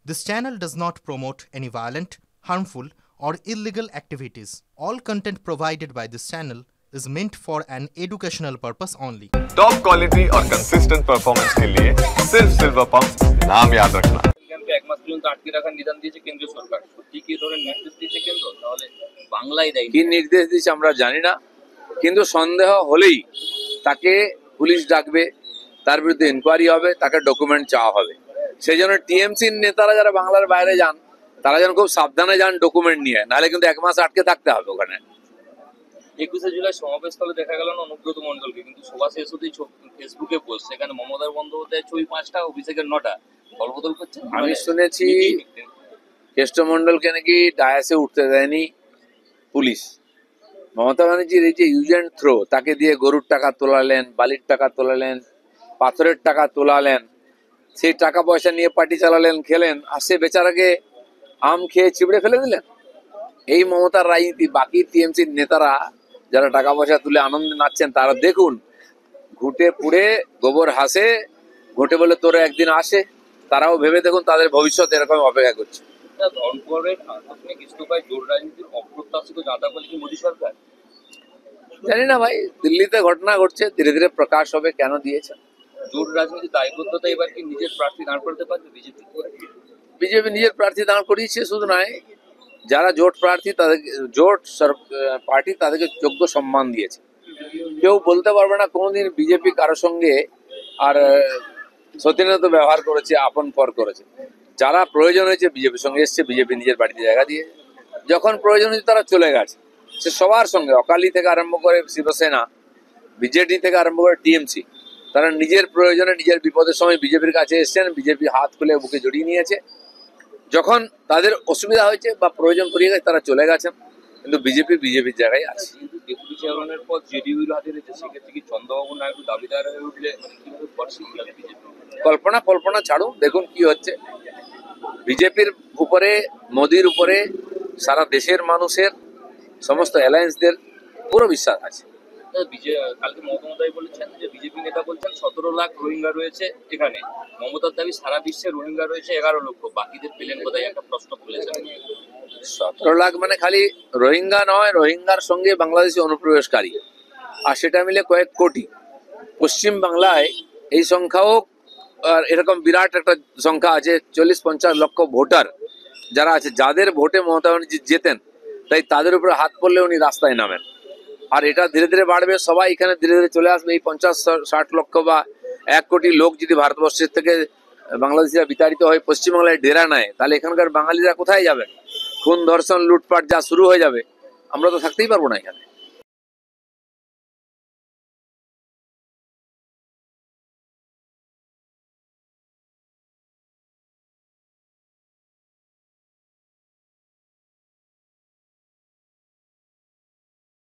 This channel does not promote any violent, harmful, or illegal activities. All content provided by this channel is meant for an educational purpose only. Top quality और consistent performance के लिए सिर्फ silver pump नाम याद रखना। ক্যাম্পে এক মাস পর্যন্ত আটকে রাখার নিদান দিয়েছে কেন্দ্রীয় সরকার। সত্যি কি ধরনের নির্দেশ দিয়েছে কেন্দ্র? তাহলে বাংলায় দেয় কি নির্দেশ দিয়েছে আমরা জানি না, কিন্তু সন্দেহ হলেই তাকে পুলিশ ডাকবে, তার বিরুদ্ধে ইনকোয়ারি হবে, তাকে ডকুমেন্ট চাওয়া হবে। সেই জন্য টিএমসির নেতারা যারা বাংলার বাইরে যান তারা যেন খুব সাবধানে যান ডকুমেন্ট নিয়ে, নাহলে কিন্তু এক মাস আটকে থাকতে হবে ওখানে। 21শে জুলাই সমাবেশস্থলে দেখা গেল না অনুব্রত মণ্ডলকে, কিন্তু সভা শেষ হতেই ফেসবুকে পোস্ট, সেখানে মমতা বন্দ্যোপাধ্যায়ের ছবি 5টা, অভিষেকের 9টা, দলবদল করছে। আমি শুনেছি কেষ্টমন্ডলকে নাকি ডায়াসে উঠতে দেয়নি পুলিশ। মমতা ব্যানার্জির এই যে ইউজ অ্যান্ড থ্রো, তাকে দিয়ে গরুর টাকা তোলালেন, বালির টাকা তোলালেন, পাথরের টাকা তোলালেন, সেই টাকা পয়সা নিয়ে পার্টি চালালেন, খেলেন, আর সে বেচারাকে আম খেয়ে চিবড়ে ফেলে দিলেন। এই মমতার রাজনীতি। বাকি টিএমসির নেতারা যারা টাকা পয়সা তুলে আনন্দে নাচছেন, তারা দেখুন ঘুটে পুড়ে গোবর হাসে, ঘুটে বলে তোরা একদিন আসে, তারাও ভেবে দেখুন তাদের ভবিষ্যৎ এরকম অপেক্ষা করছে। ধনকরের আকস্মিক ইস্তফায় জোর রাজনীতির অপ্রত্যাশিত জাঁতা বলে কি মোদী সরকার? জানি না ভাই, দিল্লিতে ঘটনা ঘটছে, ধীরে ধীরে প্রকাশ হবে কেন দিয়েছে। জোট রাজনীতির দায়বদ্ধতা এবার কি নিজের প্রার্থী দাঁড় করতে পারবে বিজেপি? বিজেপি নিজের প্রার্থী দাঁড় করিয়েছে, শুধু নয়, যারা জোট প্রার্থী তাদেরকে, জোট পার্টি তাদেরকে যোগ্য সম্মান দিয়েছে। কেউ বলতে পারবে না কোনোদিন বিজেপি কারোর সঙ্গে আর সতীর্ণত ব্যবহার করেছে, আপন পর করেছে। যারা প্রয়োজন হয়েছে বিজেপির সঙ্গে এসছে, বিজেপি নিজের বাড়িতে জায়গা দিয়ে, যখন প্রয়োজন হয়েছে তারা চলে গেছে। সে সবার সঙ্গে, অকালি থেকে আরম্ভ করে শিবসেনা, বিজেডি থেকে আরম্ভ করে টিএমসি, তারা নিজের প্রয়োজনে নিজের বিপদের সময় বিজেপির কাছে এসছেন, বিজেপি হাত খুলে বুকে জড়িয়ে নিয়েছে। যখন তাদের অসুবিধা হয়েছে বা প্রয়োজন পড়িয়ে গেছে তারা চলে গেছেন, কিন্তু বিজেপি বিজেপির জায়গায় আছে। কিন্তু ডেপুটি চেয়ারম্যানের পর জেডিইউর হাতে রয়েছে, সেক্ষেত্রে কি চন্দ্রবাবু নাইডু দাবিদার হয়ে উঠলে কিভাবে পরিস্থিতি লাগে বিজেপি? কল্পনা ছাড়ুন, দেখুন কি হচ্ছে। বিজেপির উপরে, মোদির উপরে সারা দেশের মানুষের, সমস্ত অ্যালায়েন্সদের পুরো বিশ্বাস আছে। কালকে মমতা বলেছেন যে বিজেপি নেতা বলছেন 17 লাখ রোহিঙ্গা রয়েছে এখানে। মমতার দাবি সারা বিশ্বে রোহিঙ্গা রয়েছে 11 লক্ষ, বাকিদের পেলেন কোথায়? একটা প্রশ্ন তুলেছেন। 17 লাখ মানে খালি রোহিঙ্গা নয়, রোহিঙ্গার সঙ্গে বাংলাদেশি অনুপ্রবেশকারী, আর সেটা মিলে কয়েক কোটি। পশ্চিম বাংলায় এই সংখ্যাও এরকম বিরাট একটা সংখ্যা আছে, 40-50 লক্ষ ভোটার যারা আছে, যাদের ভোটে মমতা ব্যানার্জি জেতেন, তাই তাদের উপরে হাত পড়লে উনি রাস্তায় নামেন। আর এটা ধীরে ধীরে বাড়বে, সবাই এখানে ধীরে ধীরে চলে আসবে। এই 50-60 লক্ষ বা 1 কোটি লোক যদি ভারতবর্ষের থেকে বাংলাদেশিরা বিতাড়িত হয়ে পশ্চিমবাংলায় ডেরা নেয়, তাহলে এখানকার বাঙালিরা কোথায় যাবেন? খুন, ধর্ষণ, লুটপাট যা শুরু হয়ে যাবে, আমরা তো থাকতেই পারবো না এখানে।